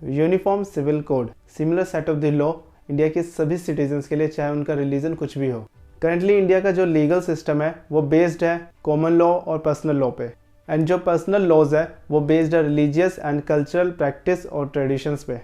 Uniform civil code, similar set of the law India के सभी citizens के लिए, चाहे उनका रिलीजन कुछ भी हो। करंटली इंडिया का जो लीगल सिस्टम है वो बेस्ड है कॉमन लॉ और पर्सनल लॉ पे, एंड जो पर्सनल लॉज है वो बेस्ड है रिलीजियस एंड कल्चरल प्रैक्टिस और ट्रेडिशंस पे।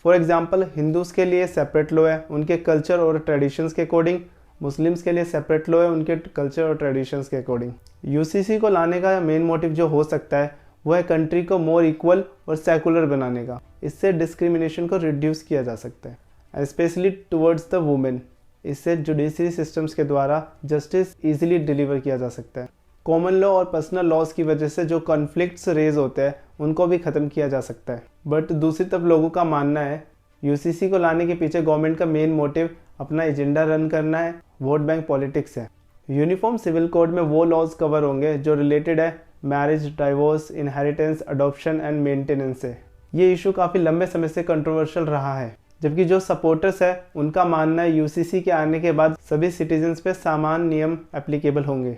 फॉर एग्जांपल हिंदूज़ के लिए सेपरेट लॉ है उनके कल्चर और ट्रेडिशंस के अकॉर्डिंग, मुस्लिम्स के लिए सेपरेट लॉ है उनके कल्चर और ट्रेडिशंस के अकॉर्डिंग। यूसीसी को लाने का मेन मोटिव जो हो सकता है वो है कंट्री को मोर इक्वल और सेकुलर बनाने का। इससे डिस्क्रिमिनेशन को रिड्यूस किया जा सकता है, स्पेशली टुवर्ड्स द वुमेन। इससे जुडिशरी सिस्टम्स के द्वारा जस्टिस ईजिली डिलीवर किया जा सकता है। कॉमन लॉ और पर्सनल लॉज की वजह से जो कॉन्फ्लिक्ट्स रेज होते हैं उनको भी ख़त्म किया जा सकता है। बट दूसरी तरफ लोगों का मानना है यूसीसी को लाने के पीछे गवर्नमेंट का मेन मोटिव अपना एजेंडा रन करना है, वोट बैंक पॉलिटिक्स है। यूनिफॉर्म सिविल कोड में वो लॉज कवर होंगे जो रिलेटेड है marriage, divorce, inheritance, adoption and maintenance से। ये इशू काफ़ी लंबे समय से कंट्रोवर्शियल रहा है, जबकि जो सपोर्टर्स है उनका मानना है यूसीसी के आने के बाद सभी सिटीजन्स पे समान नियम एप्लीकेबल होंगे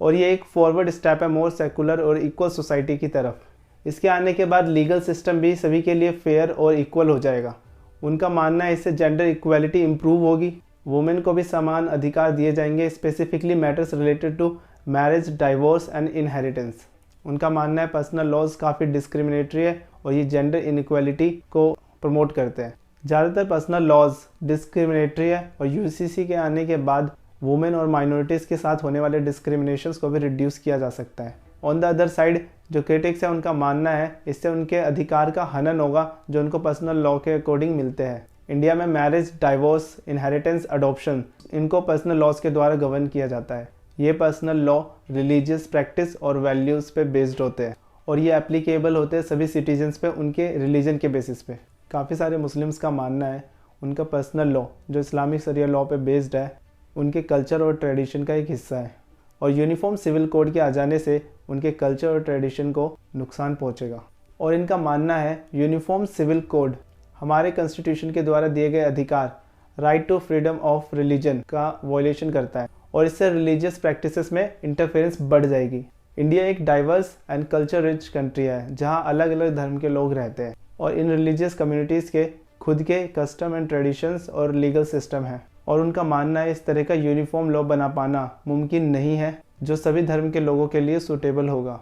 और ये एक फॉरवर्ड स्टेप है मोर सेकुलर और इक्वल सोसाइटी की तरफ। इसके आने के बाद लीगल सिस्टम भी सभी के लिए फेयर और इक्वल हो जाएगा। उनका मानना है इससे जेंडर इक्वालिटी इंप्रूव होगी, वुमेन को भी समान अधिकार दिए जाएंगे, specifically matters related to marriage, divorce and inheritance. उनका मानना है पर्सनल लॉज काफ़ी डिस्क्रिमिनेटरी है और ये जेंडर इनइक्वालिटी को प्रमोट करते हैं। ज़्यादातर पर्सनल लॉज डिस्क्रिमिनेटरी है और यूसीसी के आने के बाद वुमेन और माइनॉरिटीज़ के साथ होने वाले डिस्क्रिमिनेशंस को भी रिड्यूस किया जा सकता है। ऑन द अदर साइड जो क्रिटिक्स है उनका मानना है इससे उनके अधिकार का हनन होगा जो उनको पर्सनल लॉ के अकॉर्डिंग मिलते हैं। इंडिया में मैरिज, डाइवोर्स, इनहेरिटेंस, अडॉप्शन इनको पर्सनल लॉज के द्वारा गवर्न किया जाता है। ये पर्सनल लॉ रिलीजियस प्रैक्टिस और वैल्यूज़ पे बेस्ड होते हैं और ये एप्लीकेबल होते हैं सभी सिटीजन्स पे उनके रिलीजन के बेसिस पे। काफ़ी सारे मुस्लिम्स का मानना है उनका पर्सनल लॉ जो इस्लामिक शरिया लॉ पे बेस्ड है उनके कल्चर और ट्रेडिशन का एक हिस्सा है और यूनिफॉर्म सिविल कोड के आ जाने से उनके कल्चर और ट्रेडिशन को नुकसान पहुंचेगा। और इनका मानना है यूनिफॉर्म सिविल कोड हमारे कॉन्स्टिट्यूशन के द्वारा दिए गए अधिकार right to freedom of religion का वॉयलेशन करता है और इससे रिलीजियस प्रैक्टिसेस में इंटरफेरेंस बढ़ जाएगी। इंडिया एक diverse and culture rich country है जहाँ अलग अलग धर्म के लोग रहते हैं और इन रिलीजियस कम्युनिटीज़ के खुद के कस्टम एंड ट्रेडिशंस और लीगल सिस्टम है और उनका मानना है इस तरह का यूनिफॉर्म लॉ बना पाना मुमकिन नहीं है जो सभी धर्म के लोगों के लिए सूटेबल होगा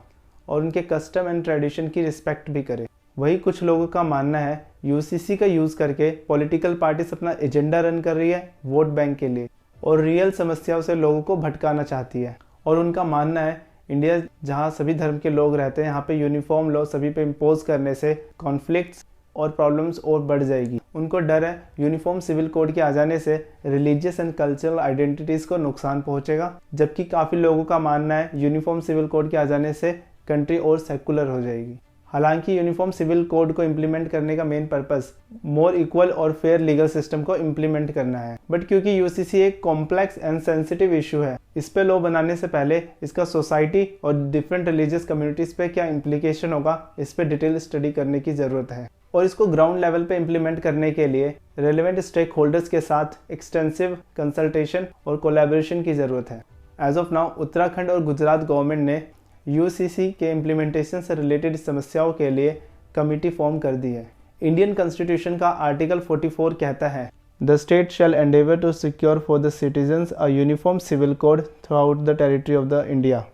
और उनके कस्टम एंड ट्रेडिशन की रिस्पेक्ट भी करे। वही कुछ लोगों का मानना है यूसीसी का यूज़ करके पॉलिटिकल पार्टीज अपना एजेंडा रन कर रही है वोट बैंक के लिए और रियल समस्याओं से लोगों को भटकाना चाहती है। और उनका मानना है इंडिया जहां सभी धर्म के लोग रहते हैं यहाँ पे यूनिफॉर्म लॉ सभी पे इम्पोज करने से कॉन्फ्लिक्ट्स और प्रॉब्लम्स और बढ़ जाएगी। उनको डर है यूनिफॉर्म सिविल कोड के आ जाने से रिलीजियस एंड कल्चरल आइडेंटिटीज़ को नुकसान पहुंचेगा, जबकि काफ़ी लोगों का मानना है यूनिफॉर्म सिविल कोड के आ जाने से कंट्री और सेकुलर हो जाएगी। हालांकि यूनिफॉर्म सिविल कोड को इम्प्लीमेंट करने का मेन पर्पस मोर इक्वल और फेयर लीगल सिस्टम को इम्प्लीमेंट करना है, बट क्योंकि यूसीसी एक कॉम्प्लेक्स एंड सेंसिटिव इशू है इस पे लॉ बनाने से पहले इसका सोसाइटी और डिफरेंट रिलीजियस कम्युनिटीज़ पे क्या इम्प्लीकेशन होगा इस पे डिटेल स्टडी करने की ज़रूरत है और इसको ग्राउंड लेवल पे इम्प्लीमेंट करने के लिए रेलेवेंट स्टेक होल्डर्स के साथ एक्सटेंसिव कंसल्टेशन और कोलैबोरेशन की ज़रूरत है। एज ऑफ नाउ उत्तराखंड और गुजरात गवर्नमेंट ने यूसीसी के इम्प्लीमेंटेशन से रिलेटेड समस्याओं के लिए कमेटी फॉर्म कर दी है। इंडियन कॉन्स्टिट्यूशन का आर्टिकल 44 कहता है the state shall endeavour to secure for the citizens a uniform civil code throughout the territory of the India.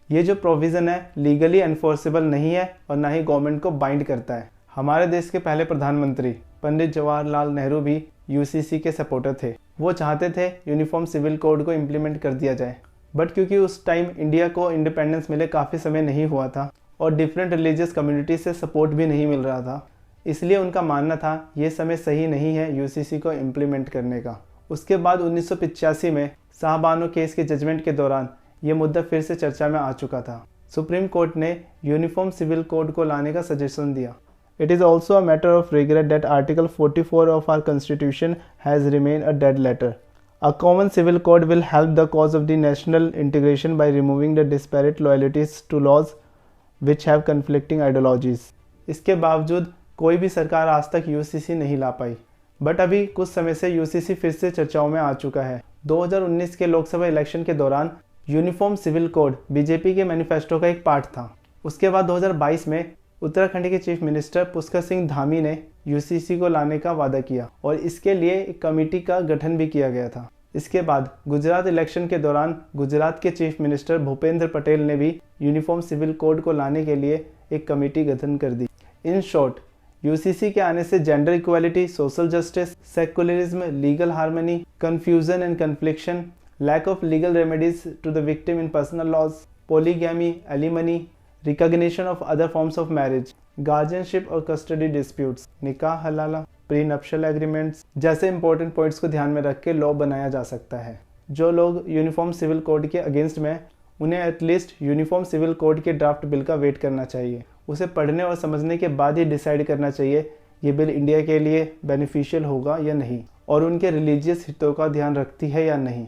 ये जो प्रोविज़न है लीगली एनफोर्सेबल नहीं है और ना ही गवर्नमेंट को बाइंड करता है। हमारे देश के पहले प्रधानमंत्री पंडित जवाहरलाल नेहरू भी यूसीसी के सपोर्टर थे। वो चाहते थे यूनिफॉर्म सिविल कोड को इम्प्लीमेंट कर दिया जाए, बट क्योंकि उस टाइम इंडिया को इंडिपेंडेंस मिले काफ़ी समय नहीं हुआ था और डिफरेंट रिलीजियस कम्युनिटी से सपोर्ट भी नहीं मिल रहा था, इसलिए उनका मानना था ये समय सही नहीं है यूसीसी को इम्प्लीमेंट करने का। उसके बाद 1985 में शाहबानो केस के जजमेंट के दौरान ये मुद्दा फिर से चर्चा में आ चुका था। सुप्रीम कोर्ट ने यूनिफॉर्म सिविल कोड को लाने का सजेशन दिया। It is also a matter of regret that Article 44 of our Constitution has remained a dead letter. A common civil code will help the cause of the national integration by removing the disparate loyalties to laws which have conflicting ideologies. इसके बावजूद कोई भी सरकार आज तक UCC नहीं ला पाई, but अभी कुछ समय से यूसीसी फिर से चर्चाओं में आ चुका है। 2019 के लोकसभा इलेक्शन के दौरान यूनिफॉर्म सिविल कोड बीजेपी के मैनिफेस्टो का एक पार्ट था। उसके बाद 2022 में उत्तराखंड के चीफ मिनिस्टर पुष्कर सिंह धामी ने यूसीसी को लाने का वादा किया और इसके लिए एक कमेटी का गठन भी किया गया था। इसके बाद गुजरात इलेक्शन के दौरान गुजरात के चीफ मिनिस्टर भूपेंद्र पटेल ने भी यूनिफॉर्म सिविल कोड को लाने के लिए एक कमेटी गठन कर दी। इन शॉर्ट, यूसीसी के आने से gender equality, social justice, secularism, legal harmony, confusion and confliction, lack of legal remedies to the victim in personal laws, polygamy, alimony, recognition of other forms of marriage, guardianship और custody disputes, निकाह हलाला, prenuptial agreements जैसे important points को ध्यान में रख के law बनाया जा सकता है। जो लोग यूनिफॉर्म सिविल कोड के अगेंस्ट में, उन्हें एटलीस्ट यूनिफॉर्म सिविल कोड के ड्राफ्ट बिल का वेट करना चाहिए। उसे पढ़ने और समझने के बाद ही डिसाइड करना चाहिए ये बिल इंडिया के लिए बेनिफिशियल होगा या नहीं और उनके रिलीजियस हितों का ध्यान रखती है या नहीं।